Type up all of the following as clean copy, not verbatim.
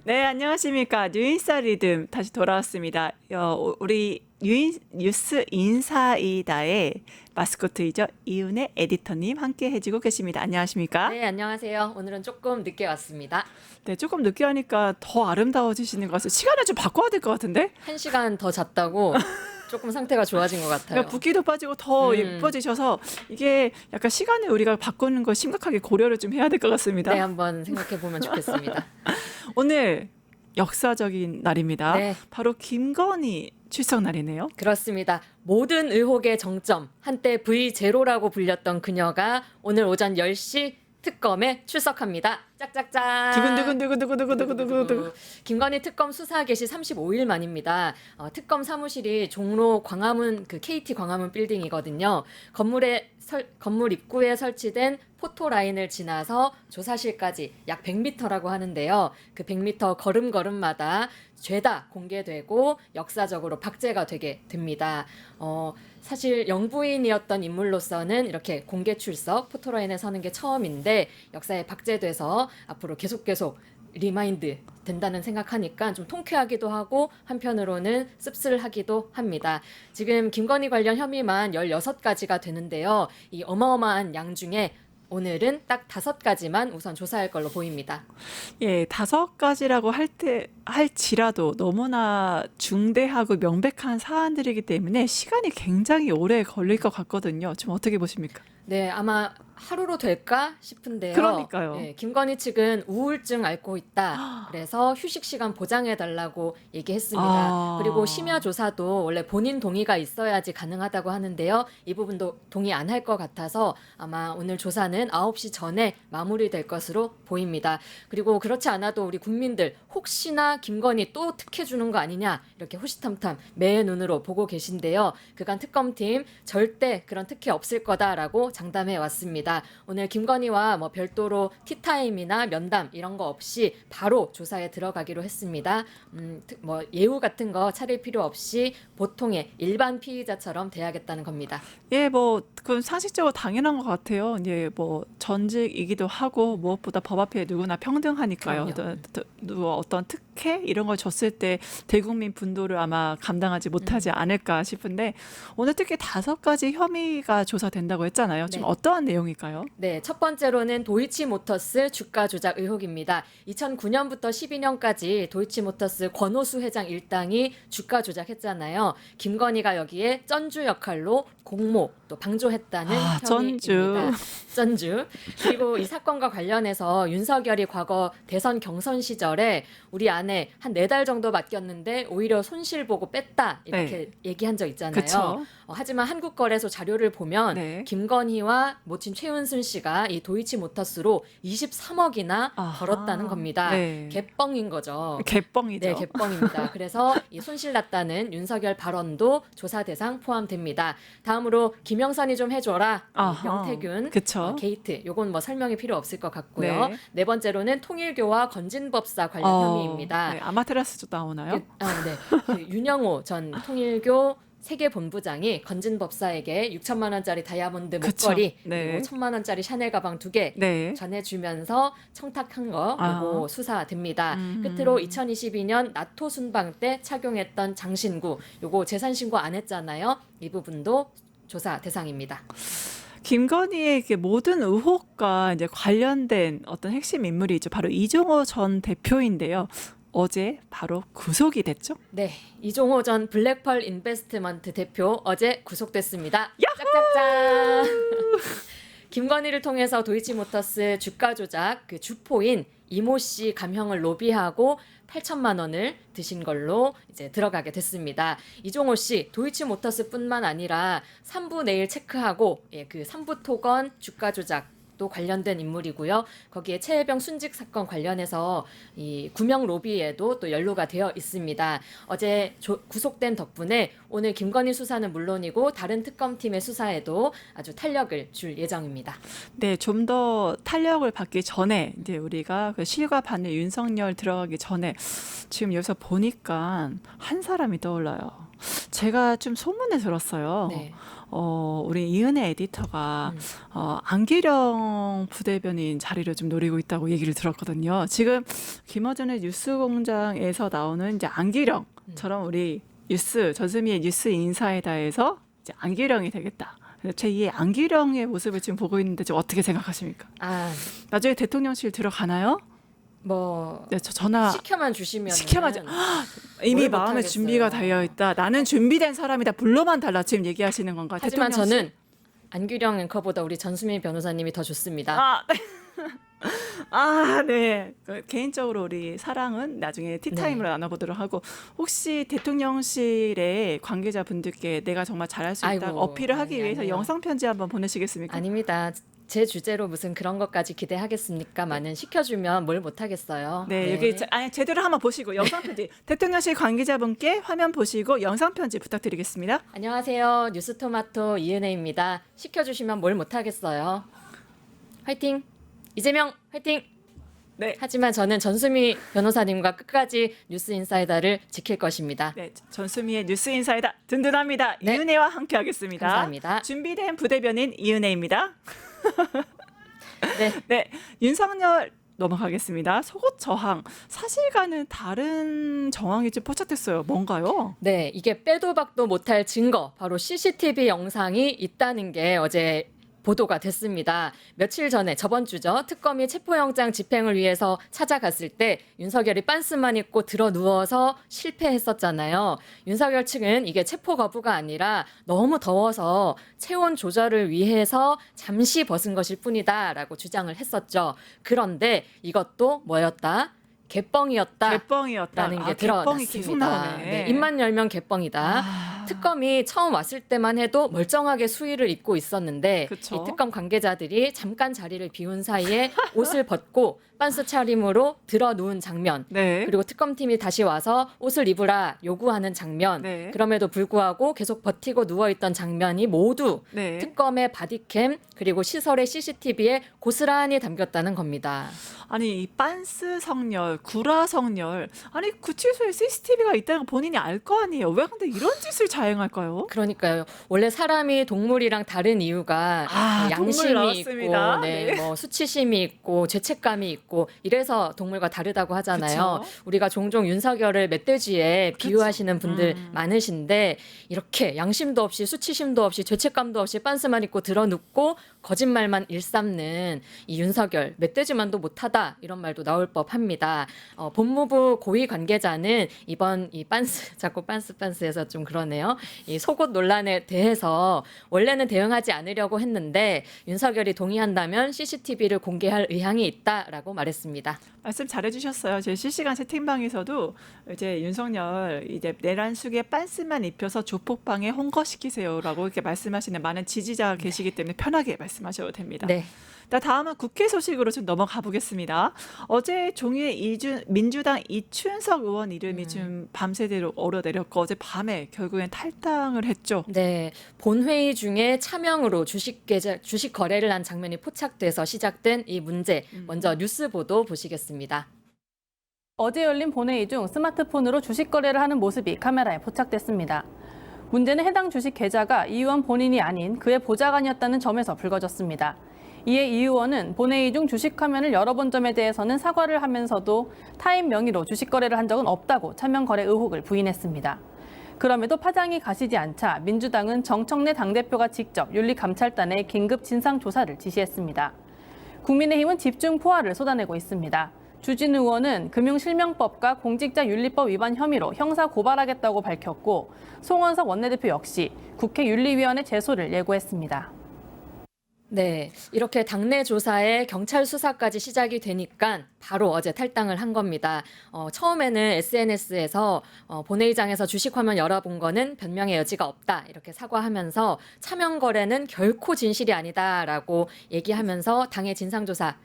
네, 안녕하십니까. 뉴인사 리듬 다시 돌아왔습니다. 우리 뉴스 인사이다의 마스코트이죠. 이은혜 에디터님 함께 해주고 계십니다. 안녕하십니까? 네, 안녕하세요. 오늘은 조금 늦게 왔습니다. 네, 조금 늦게 하니까 더 아름다워지시는 것 같아요. 시간을 좀 바꿔야 될 것 같은데? 1시간 더 잤다고 조금 상태가 좋아진 것 같아요. 그러니까 붓기도 빠지고 더 예뻐지셔서 이게 약간 시간을 우리가 바꾸는 거 심각하게 고려를 좀 해야 될 것 같습니다. 네, 한번 생각해 보면 좋겠습니다. 오늘 역사적인 날입니다. 네. 바로 김건희 출석 날이네요. 그렇습니다. 모든 의혹의 정점, 한때 V0라고 불렸던 그녀가 오늘 오전 10시 특검에 출석합니다. 짝짝짝. 두근두근두근두근두근두근두근. 김건희 특검 수사 개시 35일 만입니다. 특검 사무실이 종로 광화문 KT 광화문 빌딩이거든요. 건물 입구에 설치된 포토라인을 지나서 조사실까지 약 100m라고 하는데요. 그 100m 걸음걸음마다 죄다 공개되고 역사적으로 박제가 되게 됩니다. 사실 영부인이었던 인물로서는 이렇게 공개 출석, 포토라인에 서는 게 처음인데 역사에 박제돼서 앞으로 계속 리마인드 된다는 생각하니까 좀 통쾌하기도 하고 한편으로는 씁쓸하기도 합니다. 지금 김건희 관련 혐의만 16가지가 되는데요. 이 어마어마한 양 중에 오늘은 딱 5가지만 우선 조사할 걸로 보입니다. 예, 5가지라고 할지라도 너무나 중대하고 명백한 사안들이기 때문에 시간이 굉장히 오래 걸릴 것 같거든요. 좀 어떻게 보십니까? 네, 아마 하루로 될까 싶은데요. 그러니까요. 네, 김건희 측은 우울증 앓고 있다. 그래서 휴식 시간 보장해 달라고 얘기했습니다. 그리고 심야 조사도 원래 본인 동의가 있어야지 가능하다고 하는데요. 이 부분도 동의 안 할 것 같아서 아마 오늘 조사는 9시 전에 마무리될 것으로 보입니다. 그리고 그렇지 않아도 우리 국민들 혹시나 김건희 또 특혜 주는 거 아니냐 이렇게 호시탐탐 매의 눈으로 보고 계신데요. 그간 특검팀 절대 그런 특혜 없을 거다라고 장담해 왔습니다. 오늘 김건희와 별도로 티타임이나 면담 이런 거 없이 바로 조사에 들어가기로 했습니다. 예우 같은 거 차릴 필요 없이 보통의 일반 피의자처럼 대하겠다는 겁니다. 예, 그건 상식적으로 당연한 것 같아요. 예, 전직이기도 하고 무엇보다 법 앞에 누구나 평등하니까요. 어떤 특혜 이런 걸 줬을 때 대국민 분노를 아마 감당하지 못하지 않을까 싶은데 오늘 특히 5가지 혐의가 조사된다고 했잖아요. 지금 네. 어떠한 내용일까요? 네, 첫 번째로는 도이치모터스 주가 조작 의혹입니다. 2009년부터 12년까지 도이치모터스 권오수 회장 일당이 주가 조작했잖아요. 김건희가 여기에 쩐주 역할로 공모 또 방조했다는 혐의입니다. 쩐주. 그리고 이 사건과 관련해서 윤석열이 과거 대선 경선 시절에 우리 아내 한 4달 정도 맡겼는데 오히려 손실 보고 뺐다 이렇게 얘기한 적 있잖아요. 하지만 한국거래소 자료를 보면 김건희와 모친 최은순 씨가 이 도이치모터스로 23억이나 벌었다는 겁니다. 개뻥인 거죠. 개뻥이죠. 네, 개뻥입니다. 그래서 이 손실 났다는 윤석열 발언도 조사 대상 포함됩니다. 다음으로 김영선이 좀 해줘라. 명태균 게이트. 요건 설명이 필요 없을 것 같고요. 네 번째로는 통일교와 건진법사 관련 혐의입니다. 아마테라스도 나오나요? 네. 윤영호 전 통일교 세계본부장이 건진법사에게 6천만 원짜리 다이아몬드 목걸이 그리고 1,000만 원짜리 샤넬 가방 2개 전해주면서 청탁한 거 요거 수사됩니다. 끝으로 2022년 나토 순방 때 착용했던 장신구 요거 재산 신고 안 했잖아요. 이 부분도 조사 대상입니다. 김건희의 모든 의혹과 이제 관련된 어떤 핵심 인물이죠. 바로 이종호 전 대표인데요. 어제 바로 구속이 됐죠? 네, 이종호 전 블랙펄 인베스트먼트 대표 어제 구속됐습니다. 야호! 짝짝짝. 김건희를 통해서 도이치모터스 주가 조작 주포인 이모 씨 감형을 로비하고 8천만 원을 드신 걸로 이제 들어가게 됐습니다. 이종호 씨 도이치모터스뿐만 아니라 3부 내일 체크하고 그 3부 토건 주가 조작 또 관련된 인물이고요. 거기에 최혜병 순직 사건 관련해서 이 구명 로비에도 또 연루가 되어 있습니다. 어제 구속된 덕분에 오늘 김건희 수사는 물론이고 다른 특검팀의 수사에도 아주 탄력을 줄 예정입니다. 네, 좀 더 탄력을 받기 전에 이제 우리가 실과 바늘 윤석열 들어가기 전에 지금 여기서 보니까 한 사람이 떠올라요. 제가 좀 소문에 들었어요. 네. 우리 이은혜 에디터가 음. 안기령 부대변인 자리를 좀 노리고 있다고 얘기를 들었거든요. 지금 김어준의 뉴스공장에서 나오는 이제 안기령처럼 우리 전수미의 뉴스 인사이다에서 이제 안기령이 되겠다. 제2의 안기령의 모습을 지금 보고 있는데 좀 어떻게 생각하십니까? 아, 나중에 대통령실 들어가나요? 뭐 네, 저 전화 시켜만 주시면 이미 뭘 마음의 못하겠어요. 준비가 되어 있다. 나는 준비된 사람이다. 불러만 달라. 지금 얘기하시는 건가요? 하지만 대통령실? 저는 안규령 앵커보다 우리 전수민 변호사님이 더 좋습니다. 아, 네. 네. 개인적으로 우리 사랑은 나중에 티타임으로 나눠보도록 하고 혹시 대통령실의 관계자분들께 내가 정말 잘할 수 있다 아이고, 어필을 하기 아니, 위해서 아니에요. 영상 편지 한번 보내시겠습니까? 아닙니다. 제 주제로 무슨 그런 것까지 기대하겠습니까만은 시켜주면 뭘 못하겠어요. 네, 여기 제대로 한번 보시고 영상 편지 대통령실 관계자분께 화면 보시고 영상 편지 부탁드리겠습니다. 안녕하세요. 뉴스토마토 이은혜입니다. 시켜주시면 뭘 못하겠어요. 화이팅! 이재명 화이팅! 네. 하지만 저는 전수미 변호사님과 끝까지 뉴스 인사이다를 지킬 것입니다. 네, 전수미의 뉴스 인사이다 든든합니다. 네. 이은혜와 함께하겠습니다. 감사합니다. 준비된 부대변인 이은혜입니다. 네. 네, 윤석열 넘어가겠습니다. 속옷 저항 사실과는 다른 정황이 좀 포착됐어요. 뭔가요? 네, 이게 빼도 박도 못할 증거, 바로 CCTV 영상이 있다는 게 어제 보도가 됐습니다. 며칠 전에 저번 주죠. 특검이 체포영장 집행을 위해서 찾아갔을 때 윤석열이 빤스만 입고 들어 누워서 실패했었잖아요. 윤석열 측은 이게 체포 거부가 아니라 너무 더워서 체온 조절을 위해서 잠시 벗은 것일 뿐이다라고 주장을 했었죠. 그런데 이것도 뭐였다? 개뻥이었다. 개뻥이었다는 게 개뻥이 계속 드러났습니다. 나오네. 네, 입만 열면 개뻥이다. 특검이 처음 왔을 때만 해도 멀쩡하게 수의를 입고 있었는데 그쵸. 이 특검 관계자들이 잠깐 자리를 비운 사이에 옷을 벗고 빤스 차림으로 들어 누운 장면, 네. 그리고 특검팀이 다시 와서 옷을 입으라 요구하는 장면, 네. 그럼에도 불구하고 계속 버티고 누워있던 장면이 모두 네. 특검의 바디캠 그리고 시설의 CCTV에 고스란히 담겼다는 겁니다. 아니 이 빤스 성렬, 구라 성렬, 아니 구치소에 CCTV가 있다는 거 본인이 알 거 아니에요. 왜 근데 이런 짓을 자행할까요? 그러니까요. 원래 사람이 동물이랑 다른 이유가 동물 양심이 나왔습니다. 있고, 네, 네. 뭐 수치심이 있고, 죄책감이 있고 이래서 동물과 다르다고 하잖아요. 그쵸. 우리가 종종 윤석열을 멧돼지에 비유하시는 분들 많으신데 이렇게 양심도 없이 수치심도 없이 죄책감도 없이 빤스만 입고 들어눕고 거짓말만 일삼는 이 윤석열 멧돼지만도 못하다 이런 말도 나올 법합니다. 법무부 고위 관계자는 이번 이 빤스 자꾸 빤스에서 좀 그러네요. 이 속옷 논란에 대해서 원래는 대응하지 않으려고 했는데 윤석열이 동의한다면 CCTV를 공개할 의향이 있다라고 말했습니다. 말씀 잘해주셨어요. 제 실시간 채팅방에서도 이제 윤석열 이제 내란숙에 빤스만 입혀서 조폭방에 홍거시키세요라고 이렇게 말씀하시는 많은 지지자가 계시기 때문에 편하게 말씀하셔도 됩니다. 네. 다음은 국회 소식으로 좀 넘어가 보겠습니다. 어제 종이에 민주당 이춘석 의원 이름이 좀 밤새도록 오르내렸고 어제 밤에 결국엔 탈당을 했죠. 네, 본회의 중에 차명으로 주식 거래를 한 장면이 포착돼서 시작된 이 문제. 먼저 뉴스 보도 보시겠습니다. 어제 열린 본회의 중 스마트폰으로 주식 거래를 하는 모습이 카메라에 포착됐습니다. 문제는 해당 주식 계좌가 이 의원 본인이 아닌 그의 보좌관이었다는 점에서 불거졌습니다. 이에 이 의원은 본회의 중 주식 화면을 열어본 점에 대해서는 사과를 하면서도 타인 명의로 주식 거래를 한 적은 없다고 차명 거래 의혹을 부인했습니다. 그럼에도 파장이 가시지 않자 민주당은 정청래 당대표가 직접 윤리감찰단에 긴급 진상조사를 지시했습니다. 국민의힘은 집중 포화를 쏟아내고 있습니다. 주진우 의원은 금융실명법과 공직자윤리법 위반 혐의로 형사 고발하겠다고 밝혔고 송원석 원내대표 역시 국회 윤리위원회 제소를 예고했습니다. 네, 이렇게 당내 조사에 경찰 수사까지 시작이 되니까 바로 어제 탈당을 한 겁니다. 처음에는 SNS에서 본회의장에서 주식 화면 열어본 거는 변명의 여지가 없다 이렇게 사과하면서 차명 거래는 결코 진실이 아니다라고 얘기하면서 당의 진상조사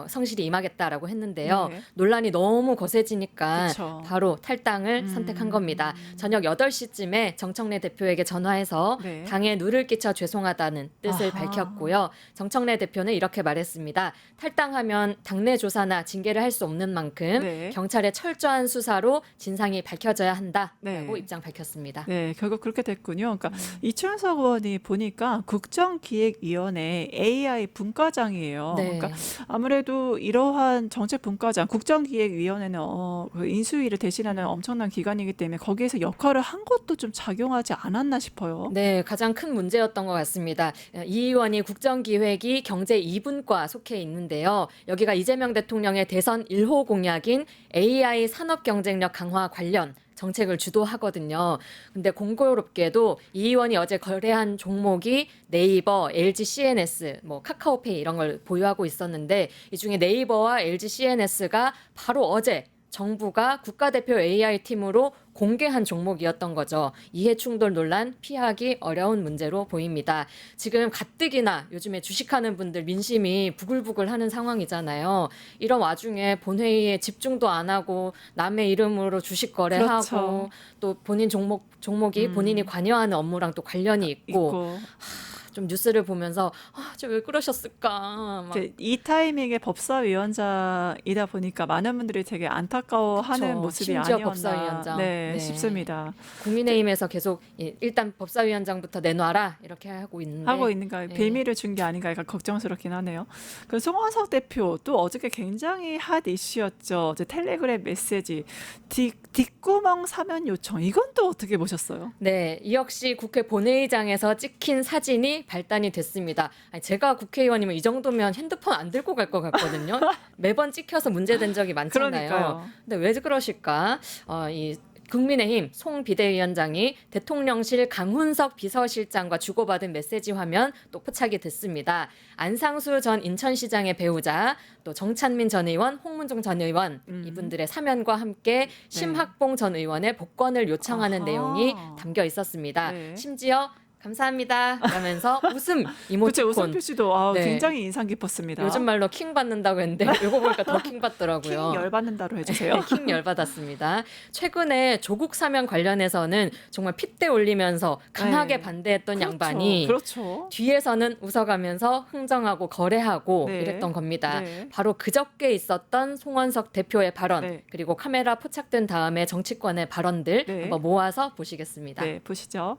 성실히 임하겠다라고 했는데요. 네. 논란이 너무 거세지니까 그쵸. 바로 탈당을 선택한 겁니다. 저녁 8시쯤에 정청래 대표에게 전화해서 네. 당에 누를 끼쳐 죄송하다는 뜻을 아하. 밝혔고요. 정청래 대표는 이렇게 말했습니다. 탈당하면 당내 조사나 징계를 할 수 없는 만큼 네. 경찰의 철저한 수사로 진상이 밝혀져야 한다라고 네. 입장 밝혔습니다. 네, 결국 그렇게 됐군요. 그러니까 이춘석 의원이 보니까 국정기획위원회 AI 분과장이에요. 네. 그러니까 아무래도 이러한 정책 분과장, 국정기획위원회는 그 인수위를 대신하는 엄청난 기관이기 때문에 거기에서 역할을 한 것도 좀 작용하지 않았나 싶어요. 네, 가장 큰 문제였던 것 같습니다. 이 의원이 국정기획위 경제 2분과 속해 있는데요. 여기가 이재명 대통령의 대선 1호 공약인 AI 산업 경쟁력 강화 관련 정책을 주도하거든요. 근데 공교롭게도 이 의원이 어제 거래한 종목이 네이버, LG CNS, 카카오페이 이런 걸 보유하고 있었는데 이 중에 네이버와 LG CNS가 바로 어제 정부가 국가대표 AI-팀으로 공개한 종목이었던 거죠. 이해충돌 논란 피하기 어려운 문제로 보입니다. 지금 가뜩이나 요즘에 주식하는 분들 민심이 부글부글하는 상황이잖아요. 이런 와중에 본회의에 집중도 안 하고 남의 이름으로 주식 거래하고 그렇죠. 또 본인 종목이 본인이 관여하는 업무랑 또 관련이 있고 좀 뉴스를 보면서 저 왜 그러셨을까 막. 이제 이 타이밍에 법사위원장이다 보니까 많은 분들이 되게 안타까워하는 그쵸. 모습이 심지어 아니었나 법사위원장. 네, 네. 싶습니다. 국민의힘에서 계속 일단 법사위원장부터 내놔라 이렇게 하고 있는데 하고 있는가 네. 빌미를 준 게 아닌가 약간 걱정스럽긴 하네요. 그 송원석 대표 또 어저께 굉장히 핫 이슈였죠. 이제 텔레그램 메시지 뒷구멍 사면 요청 이건 또 어떻게 보셨어요? 네, 이 역시 국회 본회의장에서 찍힌 사진이 발단이 됐습니다. 아니, 제가 국회의원이면 이 정도면 핸드폰 안 들고 갈 것 같거든요. 매번 찍혀서 문제된 적이 많잖아요. 그러니까요. 근데 왜 그러실까? 이 국민의힘 송 비대위원장이 대통령실 강훈석 비서실장과 주고받은 메시지 화면 또 포착이 됐습니다. 안상수 전 인천시장의 배우자, 또 정찬민 전 의원, 홍문종 전 의원 이분들의 사면과 함께 심학봉 전 의원의 복권을 요청하는 아하. 내용이 담겨 있었습니다. 네. 심지어 감사합니다 라면서 웃음 그쵸, 이모티콘. 웃음 표시도 네. 굉장히 인상 깊었습니다. 요즘 말로 킹 받는다고 했는데 이거 보니까 더 킹 받더라고요. 킹 열받는다로 해주세요. 킹 열받았습니다. 최근에 조국 사면 관련해서는 정말 핏대 올리면서 강하게 네. 반대했던 그렇죠, 양반이 그렇죠. 뒤에서는 웃어가면서 흥정하고 거래하고 네. 이랬던 겁니다. 네. 바로 그저께 있었던 송원석 대표의 발언 네. 그리고 카메라 포착된 다음에 정치권의 발언들 네. 한번 모아서 보시겠습니다. 네, 보시죠.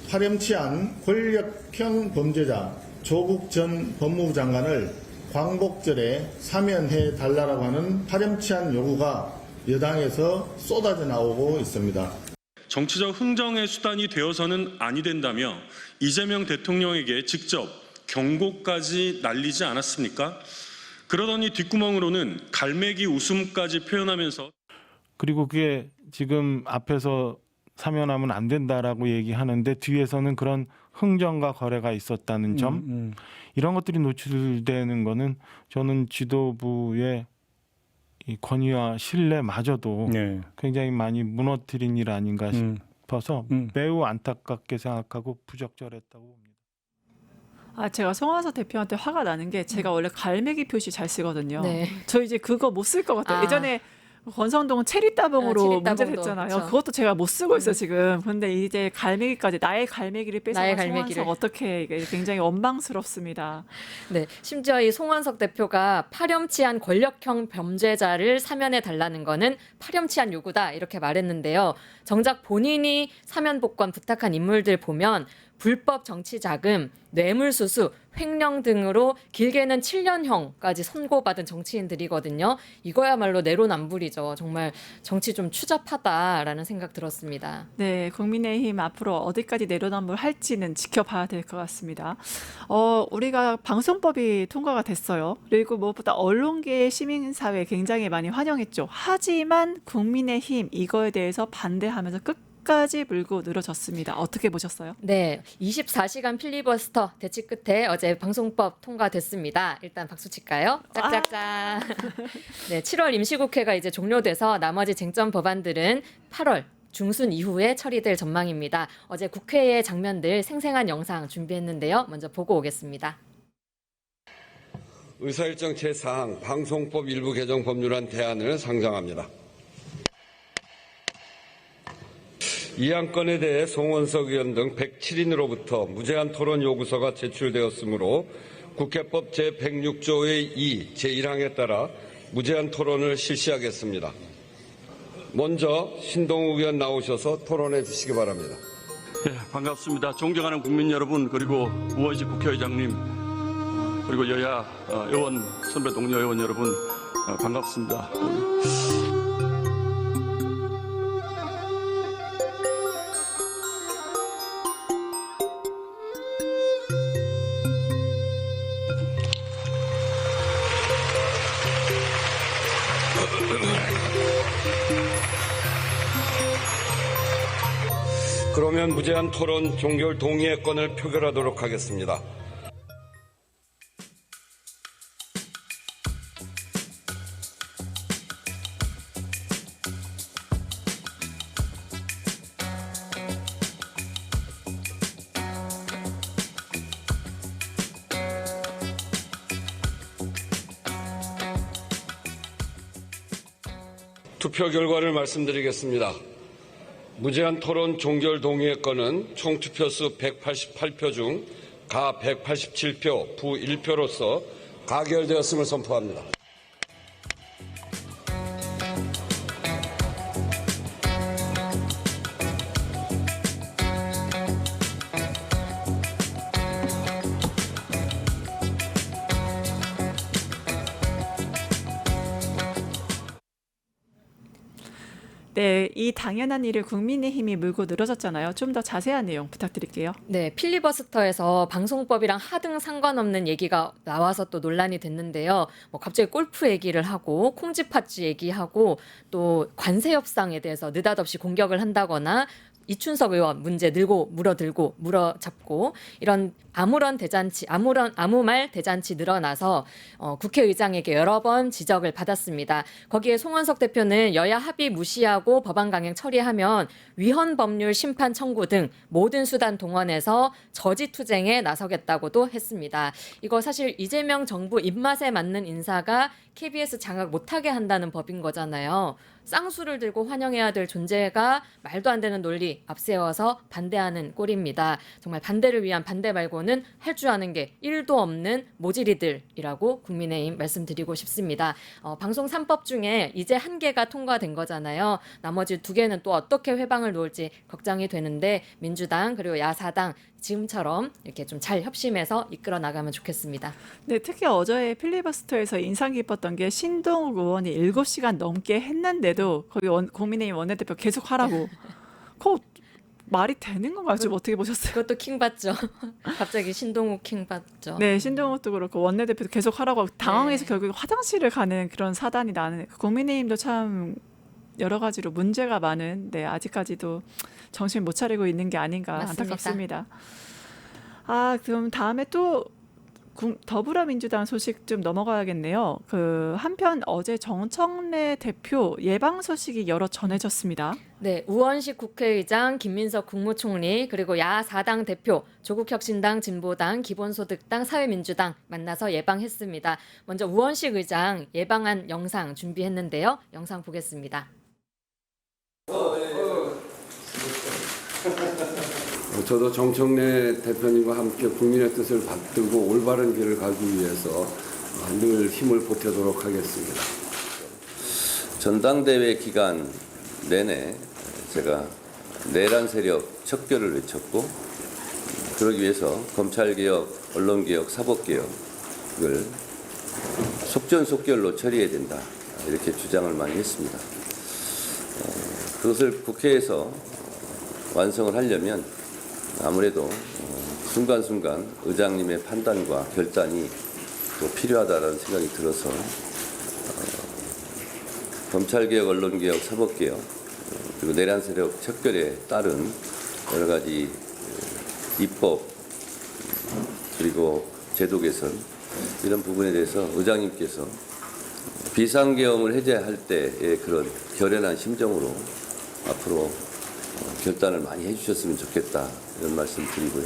파렴치한 권력형 범죄자 조국 전 법무부 장관을 광복절에 사면해 달라고 하는 파렴치한 요구가 여당에서 쏟아져 나오고 있습니다. 정치적 흥정의 수단이 되어서는 아니 된다며 이재명 대통령에게 직접 경고까지 날리지 않았습니까? 그러더니 뒷구멍으로는 갈매기 웃음까지 표현하면서 그리고 그게 지금 앞에서 사면하면 안 된다라고 얘기하는데 뒤에서는 그런 흥정과 거래가 있었다는 점 이런 것들이 노출되는 거는 저는 지도부의 이 권위와 신뢰마저도 네. 굉장히 많이 무너뜨린 일 아닌가 싶어서 매우 안타깝게 생각하고 부적절했다고 봅니다. 제가 송원석 대표한테 화가 나는 게 제가 원래 갈매기 표시 잘 쓰거든요. 네. 저 이제 그거 못 쓸 것 같아요. 아. 예전에 권성동 체리따봉으로 체리따봉도, 문제됐잖아요. 그쵸. 그것도 제가 못 쓰고 있어요 지금. 근데 이제 갈매기까지 나의 갈매기를 나의 뺏어간 갈매기를. 송원석 어떻게 이게 굉장히 원망스럽습니다. 네, 심지어 이 송원석 대표가 파렴치한 권력형 범죄자를 사면해 달라는 거는 파렴치한 요구다 이렇게 말했는데요. 정작 본인이 사면 복권 부탁한 인물들 보면 불법 정치 자금, 뇌물수수, 횡령 등으로 길게는 7년형까지 선고받은 정치인들이거든요. 이거야말로 내로남불이죠. 정말 정치 좀 추잡하다라는 생각 들었습니다. 네, 국민의힘 앞으로 어디까지 내로남불 할지는 지켜봐야 될 것 같습니다. 우리가 방송법이 통과가 됐어요. 그리고 무엇보다 언론계 시민사회 굉장히 많이 환영했죠. 하지만 국민의힘 이거에 대해서 반대하면서 끝까지 물고 늘어졌습니다. 어떻게 보셨어요? 네, 24시간 필리버스터 대치 끝에 어제 방송법 통과됐습니다. 일단 박수 칠까요? 짝짝짝. 네, 7월 임시국회가 이제 종료돼서 나머지 쟁점 법안들은 8월 중순 이후에 처리될 전망입니다. 어제 국회의 장면들 생생한 영상 준비했는데요. 먼저 보고 오겠습니다. 의사일정 제4항 방송법 일부 개정 법률안 대안을 상정합니다. 이 안건에 대해 송원석 의원 등 107인으로부터 무제한 토론 요구서가 제출되었으므로 국회법 제106조의 2 제1항에 따라 무제한 토론을 실시하겠습니다. 먼저 신동욱 의원 나오셔서 토론해 주시기 바랍니다. 네, 반갑습니다. 존경하는 국민 여러분, 그리고 우원식 국회의장님, 그리고 여야 의원, 선배 동료 의원 여러분, 반갑습니다. 그러면 무제한 토론 종결 동의의 건을 표결하도록 하겠습니다. 투표 결과를 말씀드리겠습니다. 무제한 토론 종결 동의의 건은 총 투표수 188표 중 가 187표, 부 1표로서 가결되었음을 선포합니다. 네, 이 당연한 일을 국민의힘이 물고 늘어졌잖아요. 좀 더 자세한 내용 부탁드릴게요. 네, 필리버스터에서 방송법이랑 하등 상관없는 얘기가 나와서 또 논란이 됐는데요. 뭐 갑자기 골프 얘기를 하고 콩쥐팥쥐 얘기하고 또 관세 협상에 대해서 느닷없이 공격을 한다거나 이춘석 의원 문제 물어들고 물어잡고 이런 아무 말 대잔치 늘어나서 국회의장에게 여러 번 지적을 받았습니다. 거기에 송원석 대표는 여야 합의 무시하고 법안 강행 처리하면 위헌 법률 심판 청구 등 모든 수단 동원해서 저지 투쟁에 나서겠다고도 했습니다. 이거 사실 이재명 정부 입맛에 맞는 인사가 KBS 장악 못하게 한다는 법인 거잖아요. 쌍수를 들고 환영해야 될 존재가 말도 안 되는 논리 앞세워서 반대하는 꼴입니다. 정말 반대를 위한 반대 말고는 할 줄 아는 게 1도 없는 모질이들이라고 국민의힘 말씀드리고 싶습니다. 방송 3법 중에 이제 1개가 통과된 거잖아요. 나머지 2개는 또 어떻게 회방을 놓을지 걱정이 되는데 민주당 그리고 야사당 지금처럼 이렇게 좀 잘 협심해서 이끌어 나가면 좋겠습니다. 네, 특히 어제 필리버스터에서 인상 깊었던 게 신동욱 의원이 7시간 넘게 했는데도 거기 국민의힘 원내대표 계속 하라고. 그거 말이 되는 건가요? 좀 어떻게 보셨어요? 그것도 킹 받죠. 갑자기 신동욱 킹 받죠. 네, 신동욱도 그렇고 원내대표도 계속 하라고 하고 당황해서 결국 화장실을 가는 그런 사단이 나는 국민의힘도 참 여러 가지로 문제가 많은 아직까지도 정신 못 차리고 있는 게 아닌가 맞습니다. 안타깝습니다. 그럼 다음에 또 더불어민주당 소식 좀 넘어가야겠네요. 한편 어제 정청래 대표 예방 소식이 여러 전해졌습니다. 네, 우원식 국회의장, 김민석 국무총리, 그리고 야사당 대표, 조국혁신당, 진보당, 기본소득당, 사회민주당 만나서 예방했습니다. 먼저 우원식 의장 예방한 영상 준비했는데요. 영상 보겠습니다. 저도 정청래 대표님과 함께 국민의 뜻을 받들고 올바른 길을 가기 위해서 늘 힘을 보태도록 하겠습니다. 전당대회 기간 내내 제가 내란 세력 척결을 외쳤고 그러기 위해서 검찰개혁, 언론개혁, 사법개혁을 속전속결로 처리해야 된다 이렇게 주장을 많이 했습니다. 그것을 국회에서 완성을 하려면 아무래도 순간순간 의장님의 판단과 결단이 또 필요하다는 생각이 들어서 검찰개혁, 언론개혁, 사법개혁 그리고 내란 세력 척결에 따른 여러 가지 입법 그리고 제도 개선 이런 부분에 대해서 의장님께서 비상계엄을 해제할 때의 그런 결연한 심정으로 앞으로 결단을 많이 해주셨으면 좋겠다 이런 말씀 드리고요.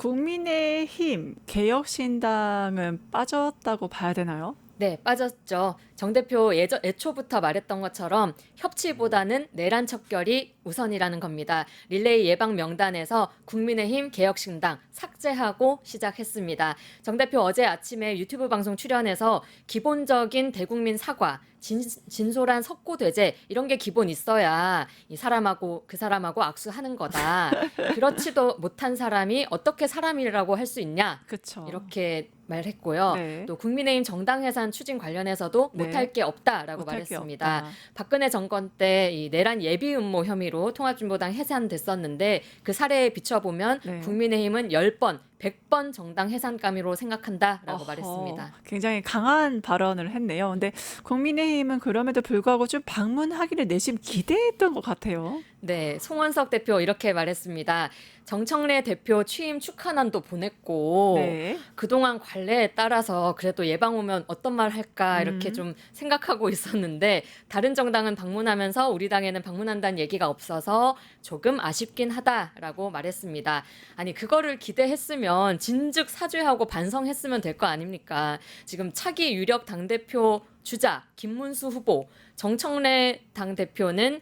국민의힘 개혁신당은 빠졌다고 봐야 되나요? 네, 빠졌죠. 정 대표 애초부터 말했던 것처럼 협치보다는 내란 척결이 우선이라는 겁니다. 릴레이 예방 명단에서 국민의힘 개혁신당 삭제하고 시작했습니다. 정 대표 어제 아침에 유튜브 방송 출연해서 기본적인 대국민 사과, 진솔한 석고대죄 이런 게 기본 있어야 이 사람하고 그 사람하고 악수하는 거다. 그렇지도 못한 사람이 어떻게 사람이라고 할 수 있냐? 그렇죠. 이렇게 말했고요. 네. 또 국민의힘 정당 해산 추진 관련해서도 네. 못할 게 없다라고 못할 게 말했습니다. 없다. 박근혜 정권 때 이 내란 예비 음모 혐의로 통합진보당 해산됐었는데 그 사례에 비춰보면 네. 국민의힘은 10번, 100번 정당 해산감으로 생각한다라고 어허, 말했습니다. 굉장히 강한 발언을 했네요. 근데 국민의힘은 그럼에도 불구하고 좀 방문하기를 내심 기대했던 것 같아요. 네, 송원석 대표 이렇게 말했습니다. 정청래 대표 취임 축하난도 보냈고 네. 그동안 관례에 따라서 그래도 예방 오면 어떤 말 할까 이렇게 좀 생각하고 있었는데 다른 정당은 방문하면서 우리 당에는 방문한다는 얘기가 없어서 조금 아쉽긴 하다라고 말했습니다. 아니 그거를 기대했으면 진즉 사죄하고 반성했으면 될 거 아닙니까? 지금 차기 유력 당대표 주자 김문수 후보, 정청래 당대표는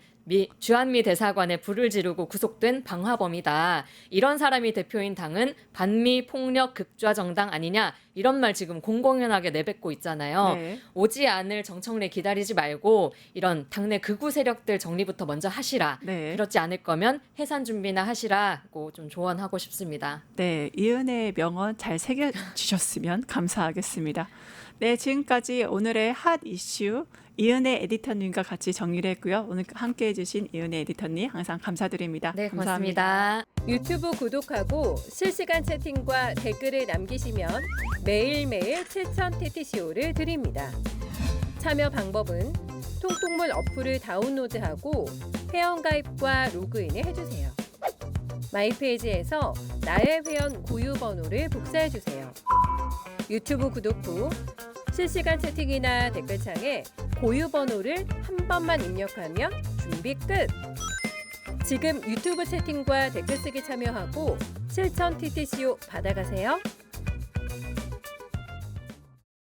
주한미 대사관에 불을 지르고 구속된 방화범이다. 이런 사람이 대표인 당은 반미 폭력 극좌 정당 아니냐 이런 말 지금 공공연하게 내뱉고 있잖아요. 네. 오지 않을 정청래 기다리지 말고 이런 당내 극우 세력들 정리부터 먼저 하시라. 네. 그렇지 않을 거면 해산 준비나 하시라고 좀 조언하고 싶습니다. 네, 이은혜의 명언 잘 새겨주셨으면 감사하겠습니다. 네, 지금까지 오늘의 핫 이슈 이은혜 에디터님과 같이 정리를 했고요. 오늘 함께해 주신 이은혜 에디터님 항상 감사드립니다. 네, 감사합니다. 고맙습니다. 유튜브 구독하고 실시간 채팅과 댓글을 남기시면 매일매일 7천 TTCO를 드립니다. 참여 방법은 통통물 어플을 다운로드하고 회원가입과 로그인을 해주세요. 마이페이지에서 나의 회원 고유 번호를 복사해주세요. 유튜브 구독 후 실시간 채팅이나 댓글창에 고유 번호를 한 번만 입력하면 준비 끝! 지금 유튜브 채팅과 댓글 쓰기 참여하고 실천 TTCO 받아가세요.